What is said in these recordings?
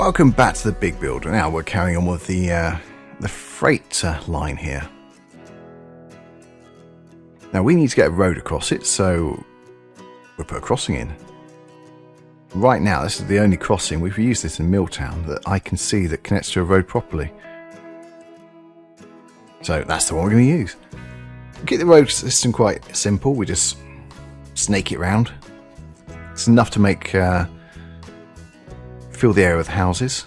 Welcome back to the big build. Now we're carrying on with the freight line here. Now we need to get a road across it, so we'll put a crossing in. Right now, this is the only crossing, we've used this in Milltown, that I can see that connects to a road properly. So that's the one we're going to use. Keep the road system quite simple, we just snake it round. It's enough to make fill the area with houses.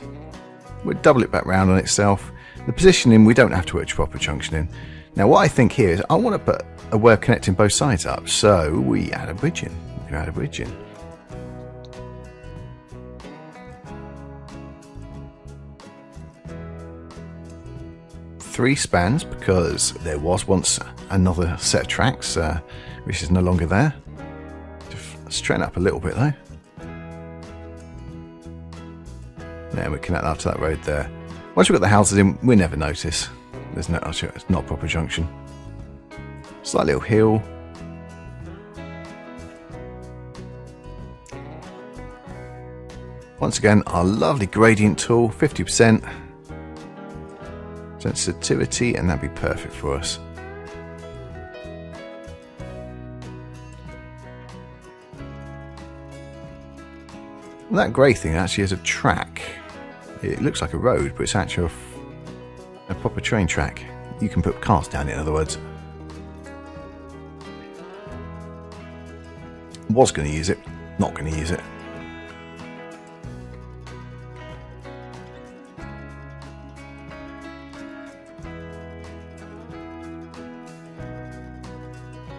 We'll double it back round on itself. The positioning, we don't have to put a proper junction in. Now what I think here is I want to put a way of connecting both sides up, so we add a bridge in. We can add a bridge in. Three spans, because there was once another set of tracks, which is no longer there. Just straighten up a little bit though. Yeah, we connect up to that road there. Once we've got the houses in, we never notice. There's no, it's not a proper junction. Slight little hill. Once again, our lovely gradient tool, 50% sensitivity, and that'd be perfect for us. And that grey thing actually has a track. It looks like a road, but it's actually a proper train track. You can put cars down it, in other words. Was going to use it, not going to use it.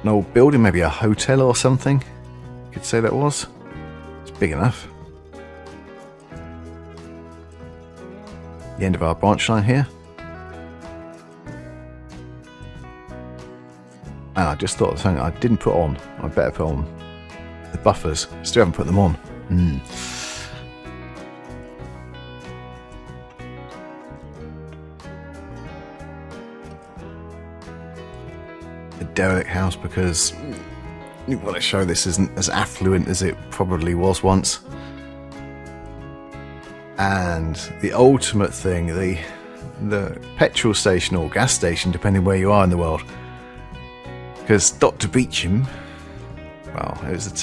An old building, maybe a hotel or something. You could say that was. It's big enough. The end of our branch line here. And I just thought of something I didn't put on. I better put on the buffers. Still haven't put them on. A derelict house, because you want to show this isn't as affluent as it probably was once. And the ultimate thing, the petrol station or gas station, depending where you are in the world. Because Dr. Beeching, well, it was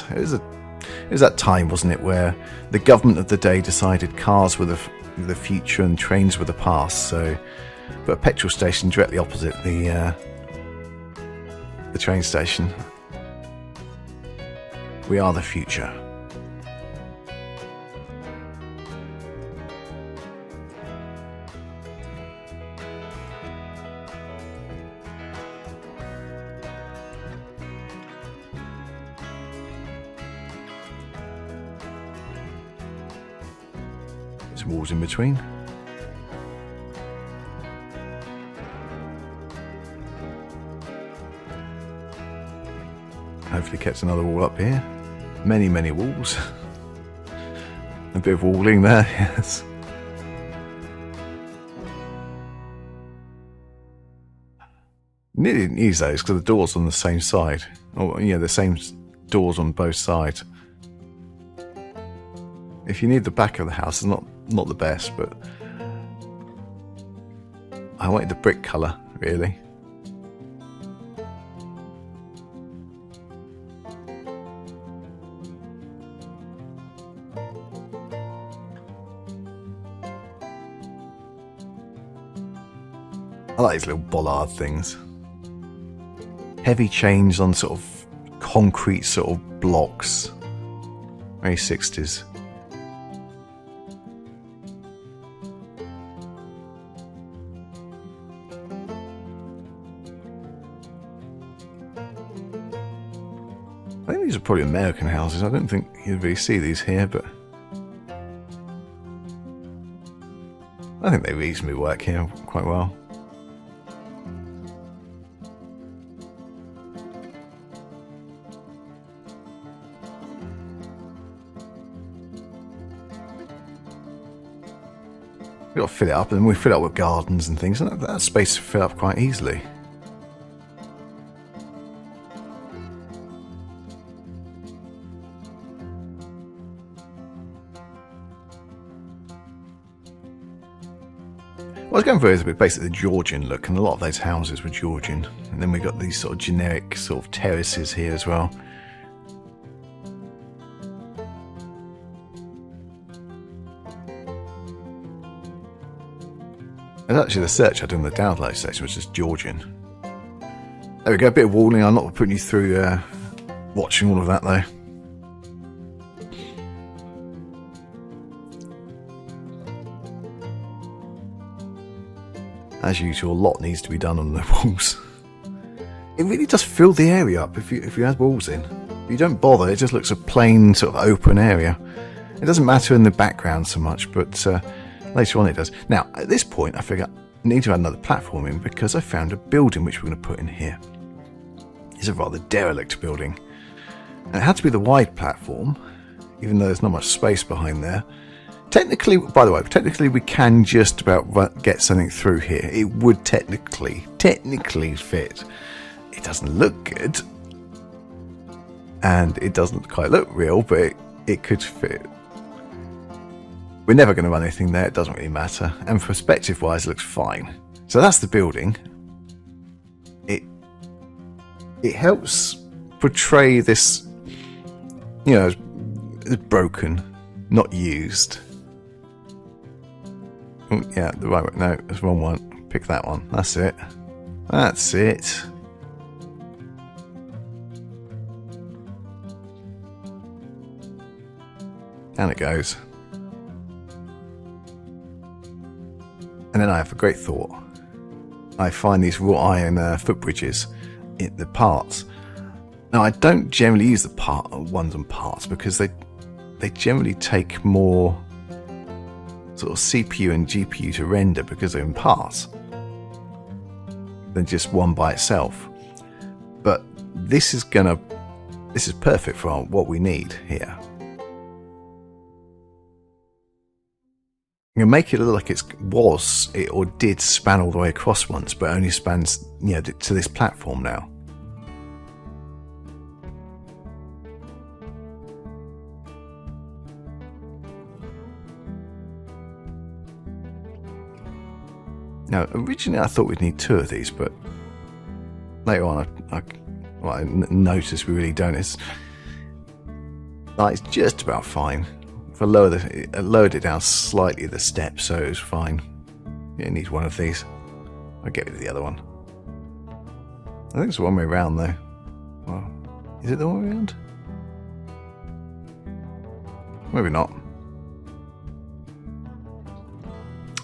that time, wasn't it, where the government of the day decided cars were the future and trains were the past. So, but a petrol station directly opposite the train station. We are the future. Some walls in between. Hopefully kept another wall up here. Many, many walls. A bit of walling there, yes. Nearly didn't use those because the door's on the same side. Or, yeah, the same doors on both sides. If you need the back of the house, it's not the best, but I wanted the brick colour, really. I like these little bollard things. Heavy chains on sort of concrete sort of blocks. Very 60s. I think these are probably American houses. I don't think you'd really see these here, but I think they reasonably work here quite well. We've got to fill it up, and then we fill it up with gardens and things, and that space to fill up quite easily. was going for is basically the Georgian look, and a lot of those houses were Georgian. And then we got these sort of generic sort of terraces here as well. And actually the search I did on the download section was just Georgian. There we go, a bit of walling. I'm not putting you through watching all of that though. As usual, a lot needs to be done on the walls. It really does fill the area up if you add walls in. If you don't bother, it just looks a plain sort of open area. It doesn't matter in the background so much, but later on it does. Now, at this point, I figure I need to add another platform in because I found a building which we're going to put in here. It's a rather derelict building. And it had to be the wide platform, even though there's not much space behind there. Technically, by the way, technically we can just about get something through here. It would technically fit. It doesn't look good. And it doesn't quite look real, but it could fit. We're never going to run anything there. It doesn't really matter. And perspective-wise, it looks fine. So that's the building. It helps portray this, you know, as broken, not used. Oh, yeah, the right one. No, it's the wrong one. Pick that one. That's it. That's it. Down it goes. And then I have a great thought. I find these wrought iron footbridges in the parts. Now, I don't generally use the ones on parts because they generally take more sort of CPU and GPU to render because they're in parts than just one by itself. But this is perfect for what we need here. You make it look like it or did span all the way across once, but only spans, you know, to this platform now. Now, originally I thought we'd need 2 of these, but later on I noticed we really don't. It's just about fine. If I lowered it down slightly, the steps, so it was fine. Yeah, it needs one of these. I'll get rid of the other one. I think it's the one way around though. Well, is it the one way around? Maybe not.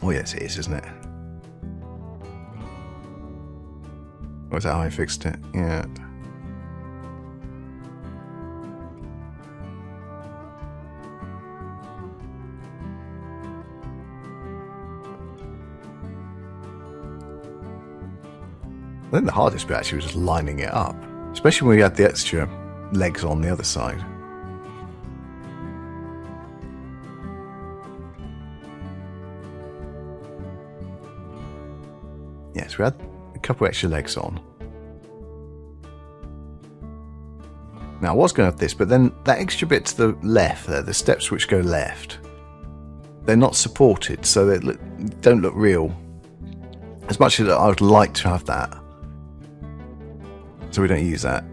Oh yes, it is, isn't it? Or is that how I fixed it? Yeah. I think the hardest bit actually was just lining it up, especially when we had the extra legs on the other side. Yes, we had a couple extra legs on. Now I was going to have this, but then that extra bit to the left there, the steps which go left, they're not supported, so they don't look real. As much as I would like to have that. So we don't use that.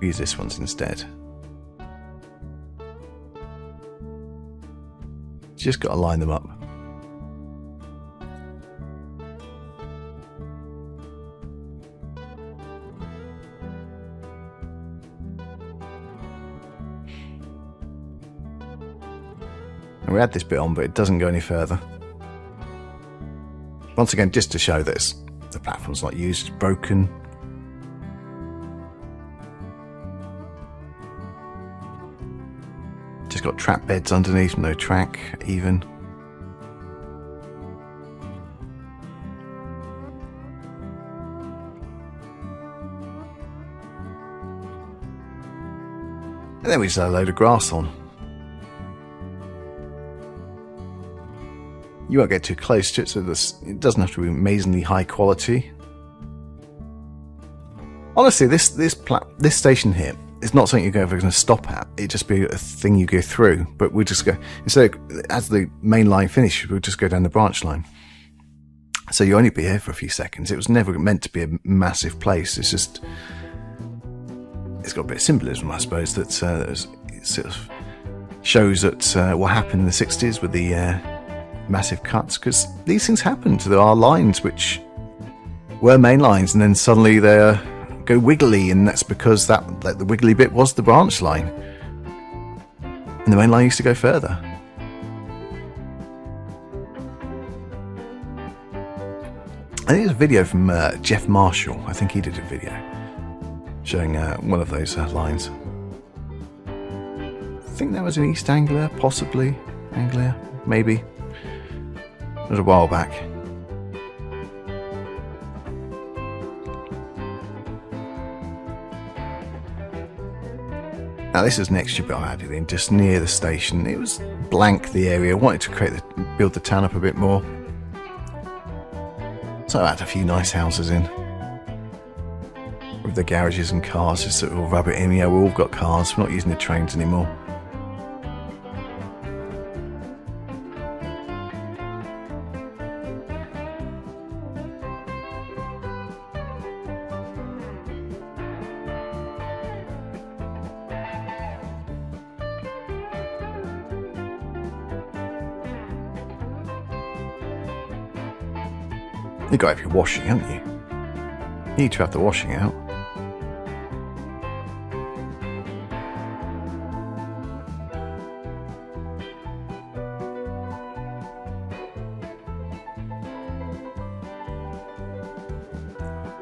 We use this one instead. Just got to line them up. And we had this bit on, but it doesn't go any further. Once again, just to show that the platform's not used, it's broken. Just got trap beds underneath, no track even. And then we just had a load of grass on. You won't get too close to it, so it doesn't have to be amazingly high quality. Honestly, this station here, it's not something you're ever going to stop at. It'd just be a thing you go through. But we just go, instead of, as the main line finished, we'll just go down the branch line. So you only be here for a few seconds. It was never meant to be a massive place. It's just, it's got a bit of symbolism, I suppose, that it sort of shows that what happened in the 60s with the massive cuts, because these things happened. There are lines which were main lines, and then suddenly they go wiggly, and that's because that, like, the wiggly bit was the branch line, and the main line used to go further. I think there's a video from Jeff Marshall. I think he did a video showing one of those lines. I think that was in East Anglia, possibly Anglia, maybe. It was a while back. Now this is an extra bit I added in, just near the station. It was blank, the area. I wanted to build the town up a bit more. So I had a few nice houses in. With the garages and cars, just sort of rub it in. Yeah, we've all got cars, we're not using the trains anymore. You got to have your washing, haven't you? You need to have the washing out.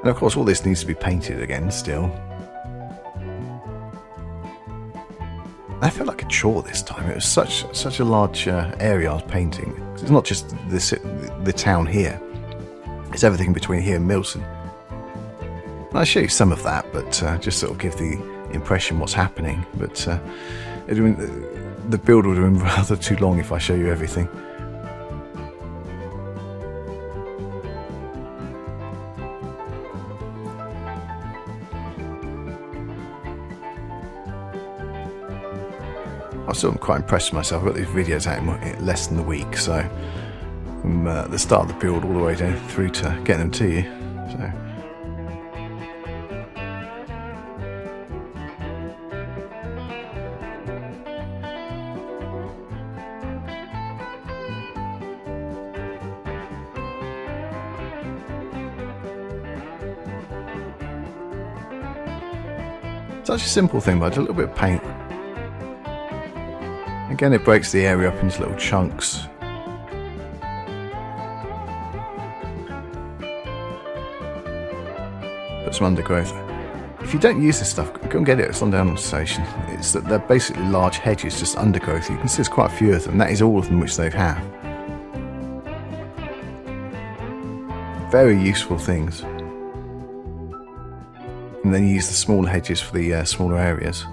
And of course all this needs to be painted again still. I felt like a chore this time. It was such a large area I was painting. It's not just the town here. It's everything between here and Milltown. I'll show you some of that, but just sort of give the impression what's happening. But the build would have been rather too long if I show you everything. I'm still quite impressed with myself. I've got these videos out in less than a week, so from the start of the build all the way down through to getting them to you. Such a simple thing, but a little bit of paint. Again, it breaks the area up into little chunks. Put some undergrowth. If you don't use this stuff, go and get it. It's on down on the station. It's that they're basically large hedges, just undergrowth. You can see there's quite a few of them. That is all of them which they have. Very useful things. And then you use the smaller hedges for the smaller areas.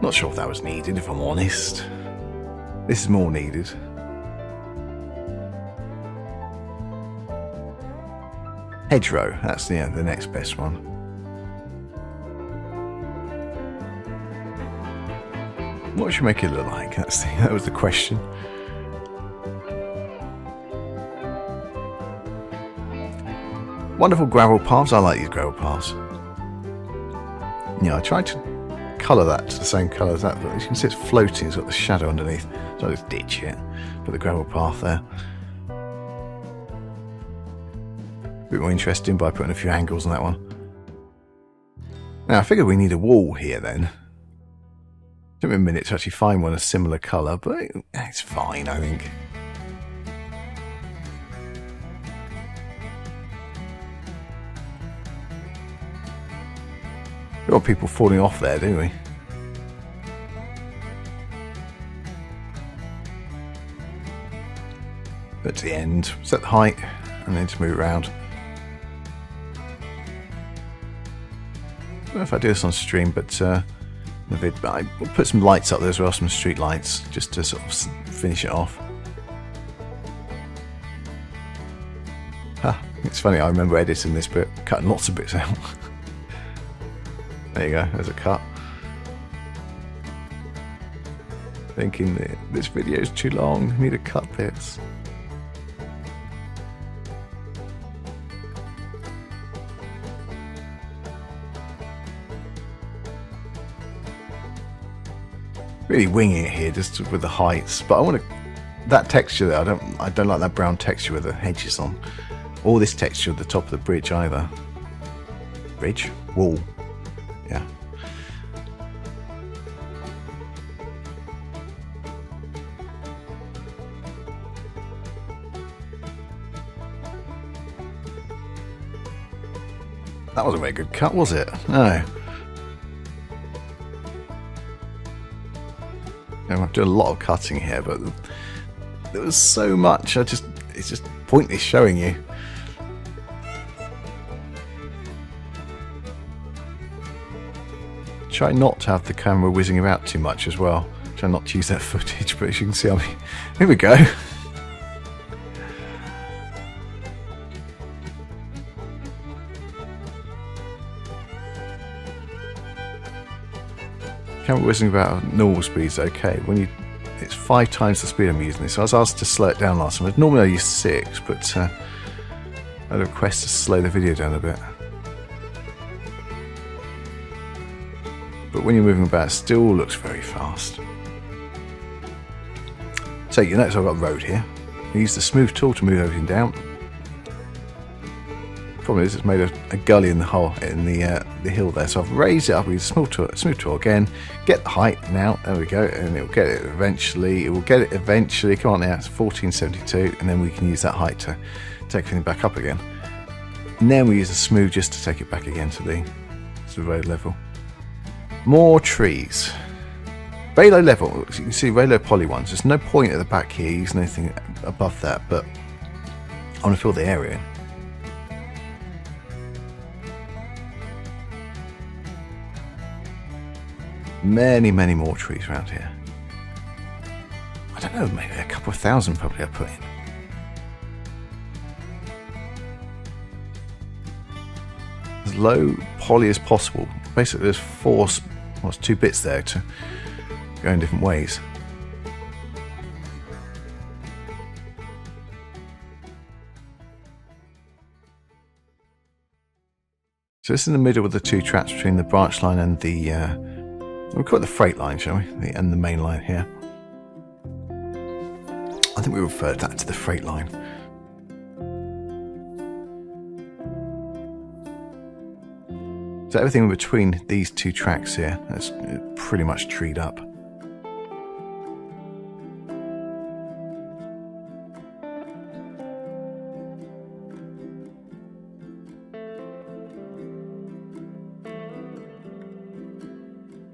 Not sure if that was needed, if I'm honest. This is more needed. Hedgerow, that's the next best one. What should make it look like? That was the question. Wonderful gravel paths. I like these gravel paths. Yeah, I tried to colour that to the same colour as that, but as you can see it's floating, it's got the shadow underneath. So I just ditch it, put the gravel path there. A bit more interesting by putting a few angles on that one. Now I figure we need a wall here then. Took me a minute to actually find one a similar colour, but it's fine, I think. We don't want people falling off there, do we? But to the end, set the height, and then to move around. I don't know if I do this on stream, but the vid, but I put some lights up there as well, some street lights, just to sort of finish it off. It's funny, I remember editing this bit, cutting lots of bits out. There you go, there's a cut. Thinking that this video is too long, I need to cut bits. Really winging it here, just with the heights. But I want that texture there. I don't like that brown texture with the hedges on, or this texture at the top of the bridge either. Bridge, wall, yeah. That wasn't a very good cut, was it? No. I'm doing a lot of cutting here, but there was so much. It's just pointless showing you. Try not to have the camera whizzing about too much as well. Try not to use that footage, but as you can see, here we go. Camera whizzing about at normal speeds, okay. When it's 5 times the speed I'm using this. So I was asked to slow it down last time. Normally I use 6, but I had a request to slow the video down a bit. But when you're moving about, it still looks very fast. So you notice I've got a road here. I use the smooth tool to move everything down. Problem is, it's made a gully in the hole in the hill there, so I've raised it up with a smooth tool again. Get the height now. There we go, and it'll get it eventually. It will get it eventually. Come on now, it's 1472, and then we can use that height to take everything back up again. And then we use the smooth just to take it back again to the road level. More trees. Very low level. As you can see, very low poly ones. There's no point at the back here using anything above that, but I want to fill the area in. Many, many more trees around here. I don't know, maybe a couple of thousand probably I put in. As low poly as possible. Basically there's 2 bits there to go in different ways. So this is in the middle of the 2 tracks between the branch line and the we'll call it the freight line, shall we? And the main line here. I think we referred that to the freight line. So everything in between these 2 tracks here is pretty much treed up.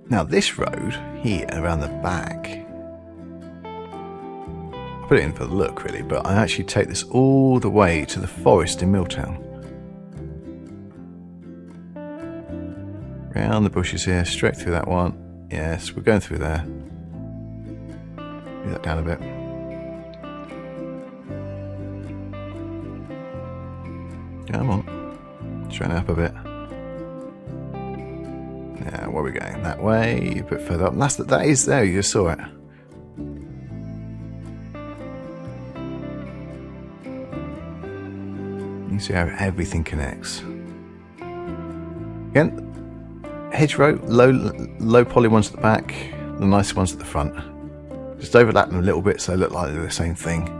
Now this road here around the back, I put it in for the look really, but I actually take this all the way to the forest in Milltown. Round the bushes here, straight through that one. Yes, we're going through there. Move that down a bit. Come on, straighten it up a bit. Now, where are we going? That way, a bit further up. And that is there, you just saw it. You see how everything connects. Again, hedgerow, low poly ones at the back, the nice ones at the front. Just overlap them a little bit so they look like they're the same thing.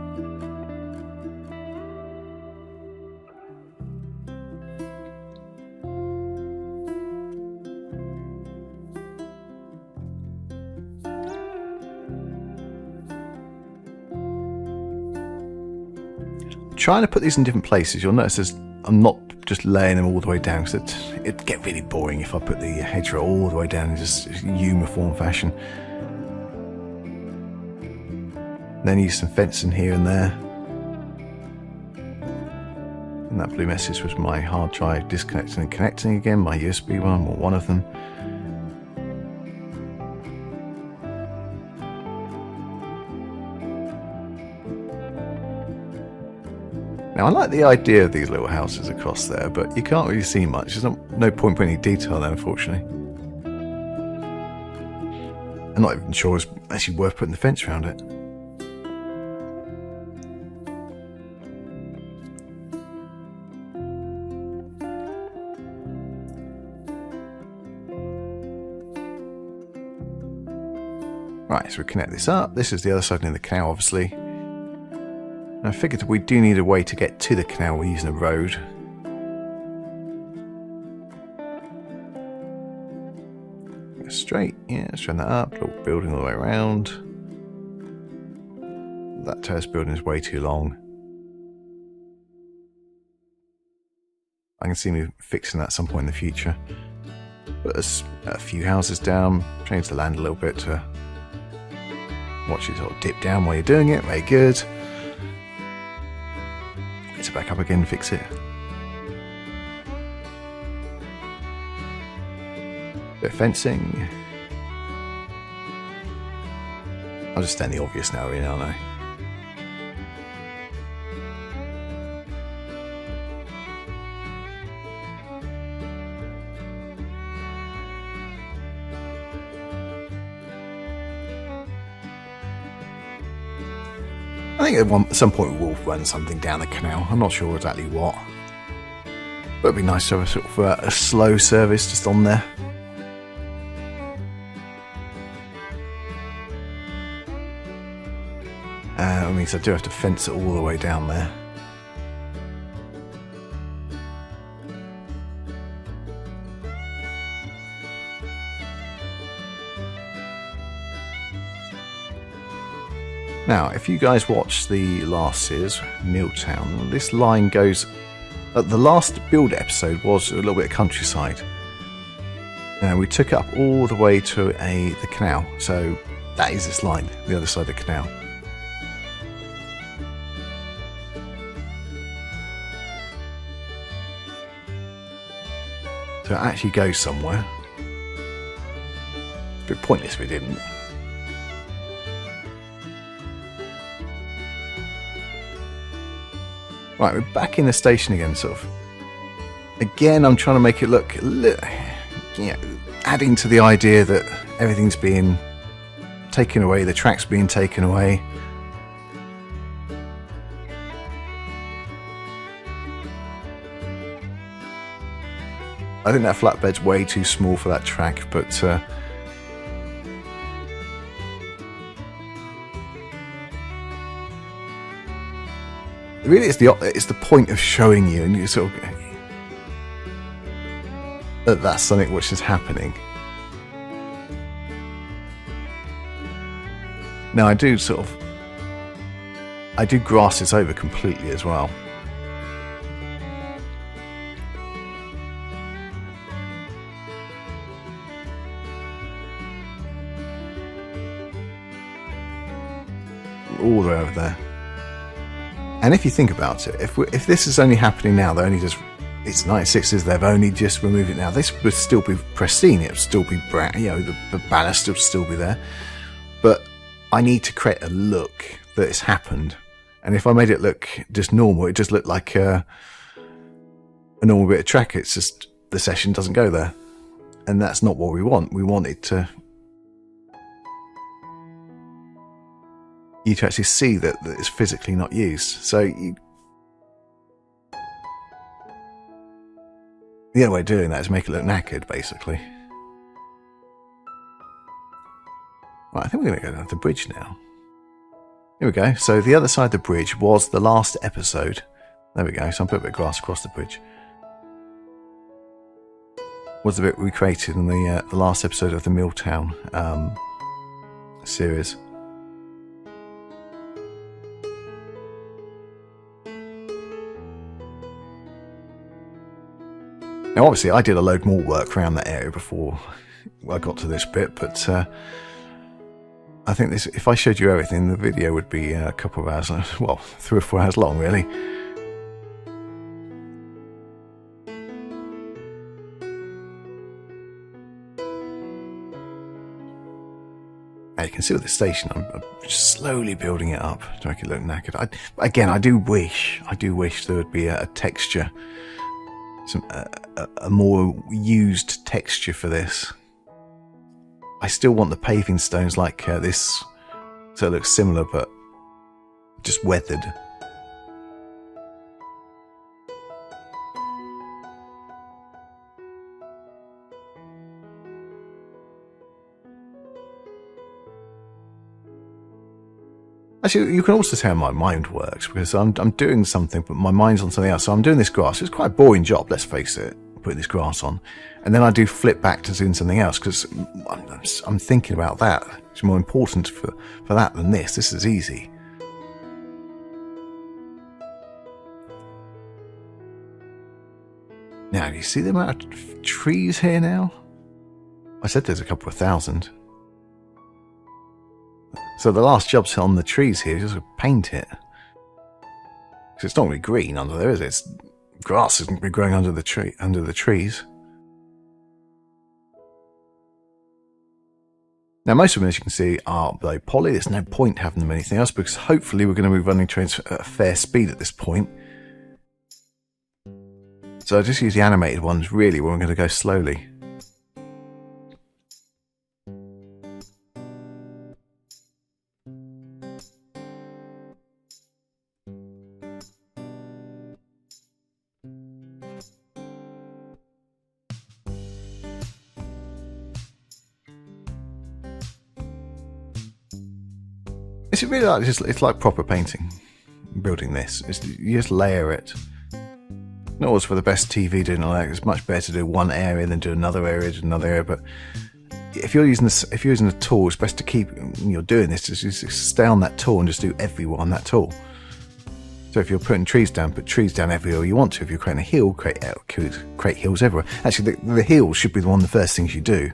Trying to put these in different places. You'll notice I'm not just laying them all the way down, because it'd get really boring if I put the hedgerow all the way down in just uniform fashion. Then use some fencing here and there. And that blue message was my hard drive disconnecting and connecting again, my USB one, or one of them. Now, I like the idea of these little houses across there, but you can't really see much. There's no point putting any detail there, unfortunately. I'm not even sure it's actually worth putting the fence around it. Right, so we connect this up. This is the other side of the canal, obviously. I figured we do need a way to get to the canal. We're using a road. Go straight, yeah, let's turn that up. Little building all the way around. That terrace building is way too long. I can see me fixing that at some point in the future. Put us a few houses down, change the land a little bit to watch it sort of dip down while you're doing it. Very good. Get it back up again, fix it. Bit of fencing. I'll just stand the obvious now, really, aren't I? I think at some point we will run something down the canal. I'm not sure exactly what. But it'd be nice to have a sort of a slow service just on there. I mean, so I do have to fence it all the way down there. Now, if you guys watched the last series, Milltown, this line goes... the last build episode was a little bit of countryside. And we took it up all the way to the canal. So that is this line, the other side of the canal. So it actually goes somewhere. A bit pointless if it didn't. Right, we're back in the station again, sort of. Again, I'm trying to make it look, adding to the idea that everything's being taken away, the track's being taken away. I think that flatbed's way too small for that track, but really, it's the point of showing you, and you sort of that that's something which is happening. Now, I do grass this over completely as well. All the way over there. And if you think about it, if this is only happening now, it's 96s, they've only just removed it now. This would still be pristine, it would still be the ballast would still be there. But I need to create a look that it's happened. And if I made it look just normal, it just looked like a normal bit of track. It's just the session doesn't go there. And that's not what we want. We want it to... you to actually see that it's physically not used. So the only way of doing that is make it look knackered, basically. Right, I think we're going to go down the bridge now. Here we go. So the other side of the bridge was the last episode. There we go. So I'm putting a bit of grass across the bridge. Was the bit we created in the last episode of the Milltown series. Now, obviously, I did a load more work around that area before I got to this bit, but I think if I showed you everything, the video would be a couple of hours, well, 3 or 4 hours long, really. you can see with the station, I'm just slowly building it up to make it look knackered. I do wish there would be a texture, a more used texture for this. I still want the paving stones like this, so it looks similar, but just weathered. Actually, you can also see how my mind works, because I'm doing something, but my mind's on something else. So I'm doing this grass. It's quite a boring job, let's face it, putting this grass on. And then I do flip back to doing something else, because I'm thinking about that. It's more important for that than this. This is easy. Now, do you see the amount of trees here now? I said there's a couple of thousand. So the last job's on the trees here, just paint it. Because it's not really green under there, is it? Grass isn't going to be growing under the trees. Now most of them, as you can see, are below poly. There's no point having them anything else, because hopefully we're going to be running trains at a fair speed at this point. So I just use the animated ones really when we're going to go slowly. It's really like it's like proper painting, building this. You just layer it. Not always for the best TV doing it like that. It's much better to do one area than do another area, But if you're using a tool, it's best to keep when you're doing this. Just stay on that tool and just do everyone on that tool. So if you're putting trees down, put trees down everywhere you want to. If you're creating a hill, create hills everywhere. Actually, the hill should be one of the first things you do.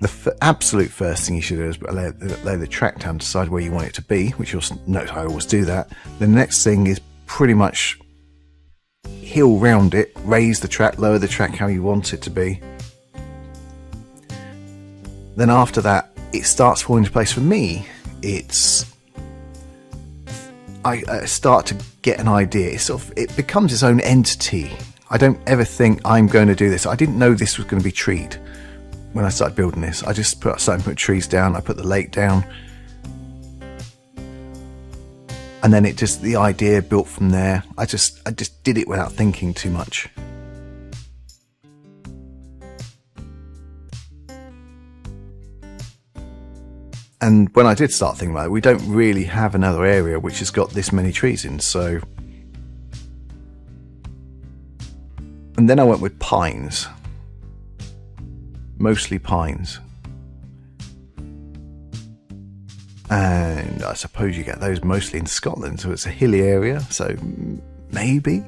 The absolute first thing you should do is lay the track down, decide where you want it to be, which you'll notice I always do that. The next thing is pretty much hill round it, raise the track, lower the track how you want it to be. Then after that, it starts falling into place. For me, I start to get an idea. It becomes its own entity. I don't ever think I'm going to do this. I didn't know this was going to be treed. When I started building this, I just started putting trees down. I put the lake down, and then the idea built from there. I just did it without thinking too much. And when I did start thinking about it, we don't really have another area which has got this many trees in. So, and then I went with pines. Mostly pines, and I suppose you get those mostly in Scotland, so it's a hilly area, so maybe.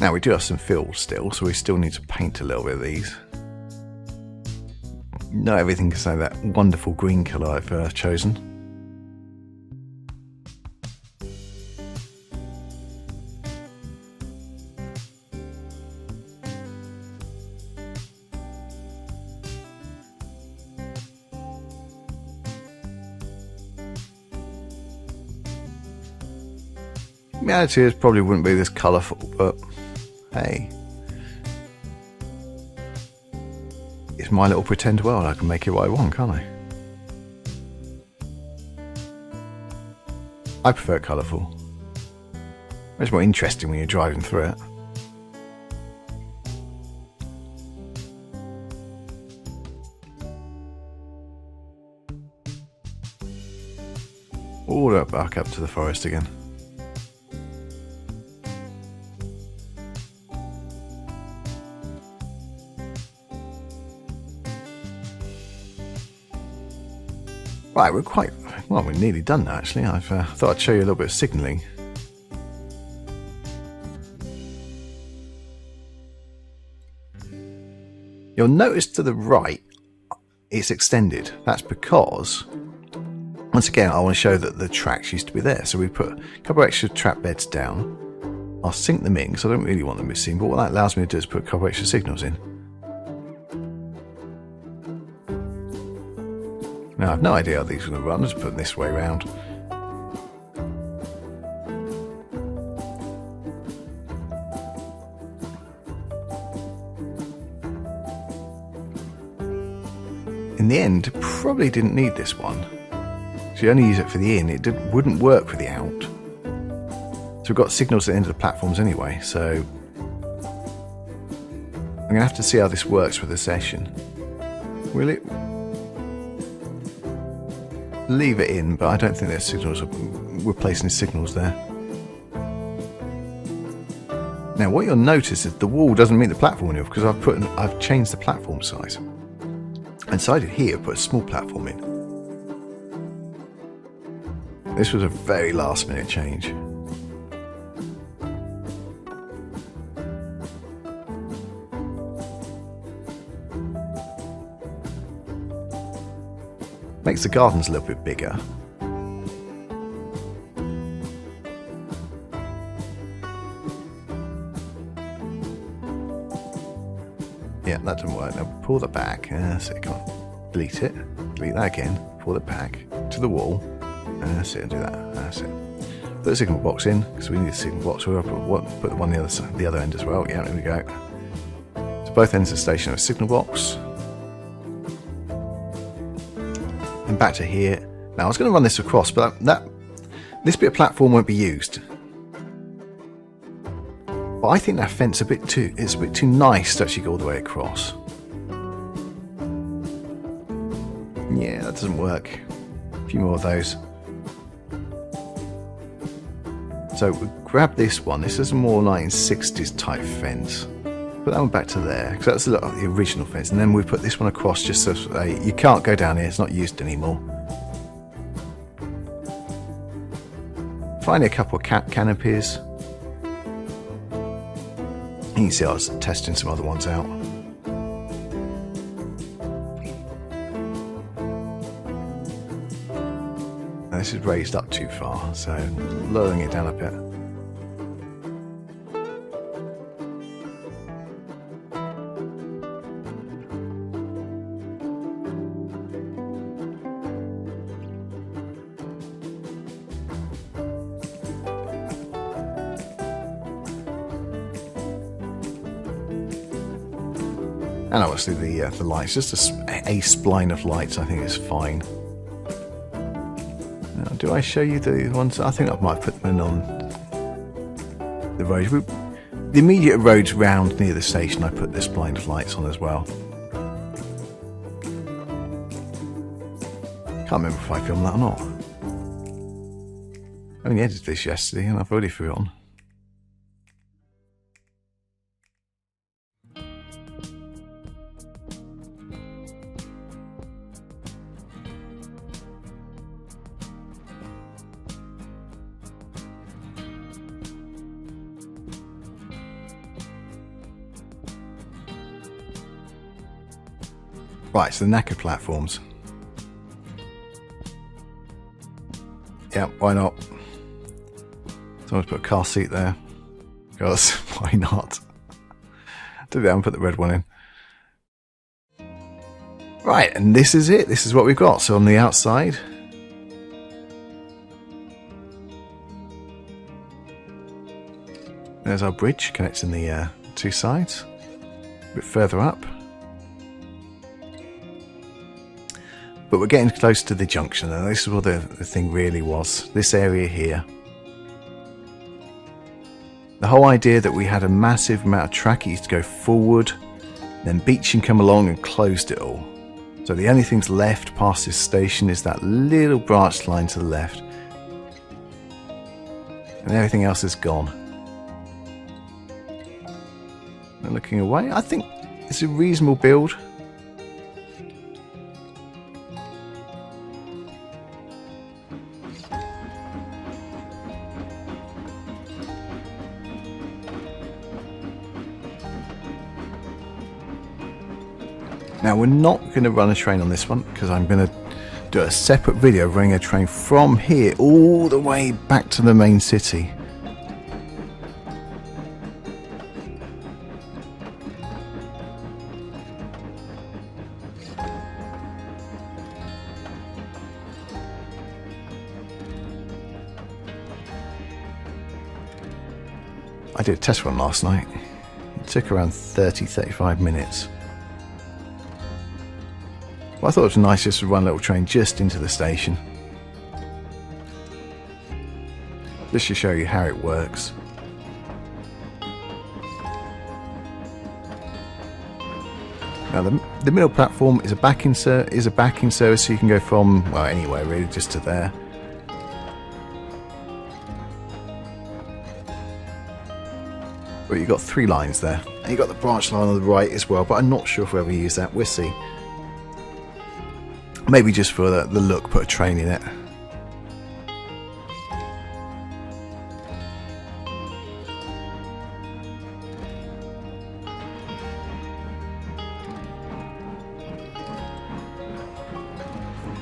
Now we do have some fields still, so we still need to paint a little bit of these. Not everything can say that wonderful green colour I've chosen. The reality is probably wouldn't be this colourful, but hey. It's my little pretend world. I can make it what I want, can't I? I prefer it colourful. It's more interesting when you're driving through it. All the way back up to the forest again. Right, we're nearly done now actually. I thought I'd show you a little bit of signalling. You'll notice to the right it's extended. That's because Once again, I want to show that the tracks used to be there. So we put a couple of extra track beds down. I'll sync them in because I don't really want them missing. But what that allows me to do is put a couple of extra signals in. Now, I've no idea how these are going to run. Just put them this way around. In the end, probably didn't need this one. So you only use it for the in. It wouldn't work for the out. So we've got signals at the end of the platforms anyway. So I'm going to have to see how this works with the session. Will it? Leave it in, but I don't think there's signals. We're placing signals there. Now, what you'll notice is the wall doesn't meet the platform anymore because I've changed the platform size. And so I did here, put a small platform in. This was a very last minute change. Makes the gardens a little bit bigger. Yeah, that didn't work. Now pull that back. So come on. Delete it. Delete that again. Pull it back to the wall. That's it. And do that. That's it. Put the signal box in because we need a signal box. We'll put the one on the other end as well. Yeah, there we go. So both ends of the station have a signal box. And back to here. Now I was going to run this across, but this bit of platform won't be used. But I think that fence it's a bit too nice to actually go all the way across. Yeah, that doesn't work. A few more of those. So we'll grab this one. This is a more 1960s type fence. Put that one back to there, because that's the original fence. And then we put this one across just so you can't go down here. It's not used anymore. Finally, a couple of canopies. You can see I was testing some other ones out. Now this is raised up too far, so lowering it down a bit. And obviously the lights, just a spline of lights I think is fine. Now, do I show you the ones? I think I might put them in on the road. The immediate roads round near the station I put this spline of lights on as well. Can't remember if I filmed that or not. I only edited this yesterday and I've already forgotten. Right, so the knackered platforms. Yeah, why not? Someone's put a car seat there. Because why not? Do that and put the red one in. Right, and this is it. This is what we've got. So on the outside, there's our bridge connecting the two sides. A bit further up. But we're getting close to the junction, and this is what the thing really was. This area here. The whole idea that we had a massive amount of track used to go forward, then Beeching come along and closed it all. So the only things left past this station is that little branch line to the left. And everything else is gone. And looking away, I think it's a reasonable build. Now we're not going to run a train on this one because I'm going to do a separate video running a train from here all the way back to the main city. I did a test run last night. It took around 30-35 minutes. Well, I thought it was nice just to run a little train just into the station. Just to show you how it works. Now the middle platform is a backing service, so you can go from, well, anywhere really, just to there. But you've got 3 lines there. And you've got the branch line on the right as well, but I'm not sure if we'll ever use that. We'll see. Maybe just for the look, put a train in it.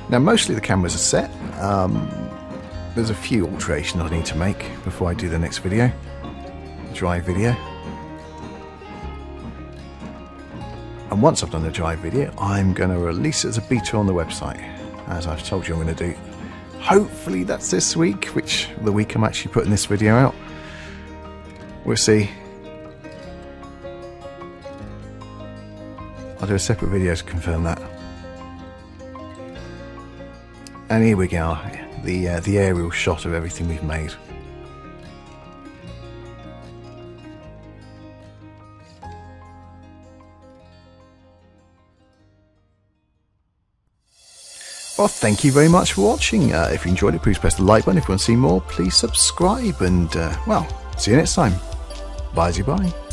Now mostly the cameras are set. There's a few alterations I need to make before I do the next video. Drive video. And once I've done the drive video, I'm going to release it as a beta on the website, as I've told you I'm going to do. Hopefully that's this week, which the week I'm actually putting this video out. We'll see. I'll do a separate video to confirm that. And here we go, the aerial shot of everything we've made. Well, thank you very much for watching. If you enjoyed it, please press the like button. If you want to see more, please subscribe. And, well, see you next time. Bye-bye.